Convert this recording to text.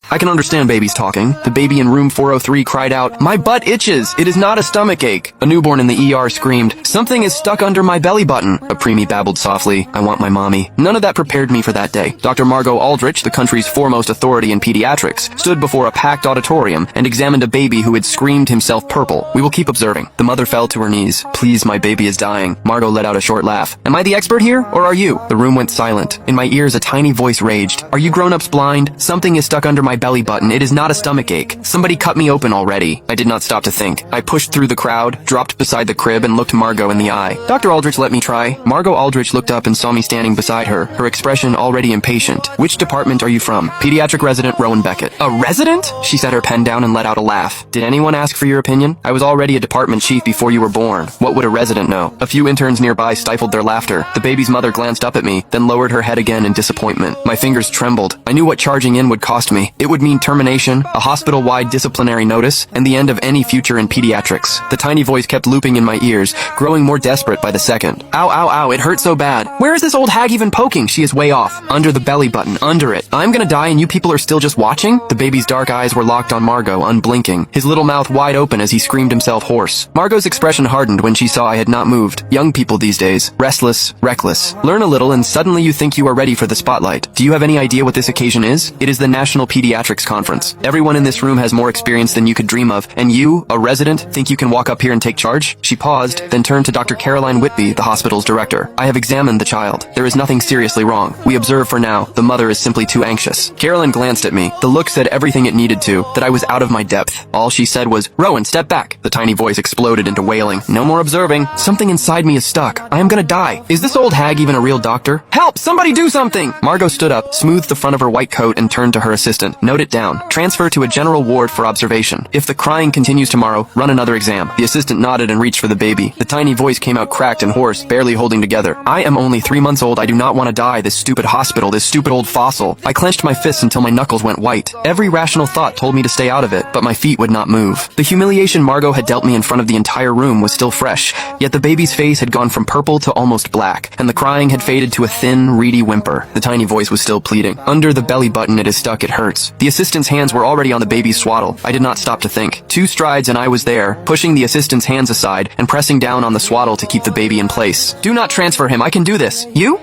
I can understand babies talking. The baby in room 403 cried out, "My butt itches! It is not a stomach ache!" A newborn in the ER screamed, "Something is stuck under my belly button!" A preemie babbled softly, "I want my mommy." None of that prepared me for that day. Dr. Margot Aldrich, the country's foremost authority in pediatrics, stood before a packed auditorium and examined a baby who had screamed himself purple. "We will keep observing." The mother fell to her knees. "Please, my baby is dying." Margot let out a short laugh. "Am I the expert here, or are you?" The room went silent. In my ears, a tiny voice raged, "Are you grown-ups blind? Something is stuck under my belly button. It is not a stomach ache. Somebody cut me open already." I did not stop to think. I pushed through the crowd, dropped beside the crib, and looked Margot in the eye. "Dr. Aldrich, let me try." Margot Aldrich looked up and saw me standing beside her, her expression already impatient. "Which department are you from?" "Pediatric resident Rowan Beckett." "A resident?" She set her pen down and let out a laugh. "Did anyone ask for your opinion? I was already a department chief before you were born. What would a resident know?" A few interns nearby stifled their laughter. The baby's mother glanced up at me, then lowered her head again in disappointment. My fingers trembled. I knew what charging in would cost me. It would mean termination, a hospital-wide disciplinary notice, and the end of any future in pediatrics. The tiny voice kept looping in my ears, growing more desperate by the second. "Ow, ow, ow, it hurts so bad. Where is this old hag even poking? She is way off. Under the belly button, under it. I'm gonna die and you people are still just watching?" The baby's dark eyes were locked on Margot, unblinking, his little mouth wide open as he screamed himself hoarse. Margot's expression hardened when she saw I had not moved. Young people these days. Restless, reckless. Learn a little and suddenly you think you are ready for the spotlight. Do you have any idea what this occasion is? It is the National Pediatrics Conference. Everyone in this room has more experience than you could dream of, and you, a resident, think you can walk up here and take charge? She paused, then turned to Dr. Caroline Whitby, the hospital's director. "I have examined the child. There is nothing seriously wrong. We observe for now. The mother is simply too anxious." Caroline glanced at me. The look said everything it needed to, that I was out of my depth. All she said was, "Rowan, step back." The tiny voice exploded into wailing. "No more observing. Something inside me is stuck. I am gonna die. Is this old hag even a real doctor? Help! Somebody do something!" Margot stood up, smoothed the front of her white coat, and turned to her assistant. "Note it down. Transfer to a general ward for observation. If the crying continues tomorrow, run another exam." The assistant nodded and reached for the baby. The tiny voice came out cracked and hoarse, barely holding together. "I am only 3 months old. I do not want to die. This stupid hospital, this stupid old fossil." I clenched my fists until my knuckles went white. Every rational thought told me to stay out of it, but my feet would not move. The humiliation Margot had dealt me in front of the entire room was still fresh, yet the baby's face had gone from purple to almost black, and the crying had faded to a thin, reedy whimper. The tiny voice was still pleading. "Under the belly button it is stuck, it hurts." The assistant's hands were already on the baby's swaddle. I did not stop to think. 2 strides and I was there, pushing the assistant's hands aside and pressing down on the swaddle to keep the baby in place. "Do not transfer him, I can do this." "You?"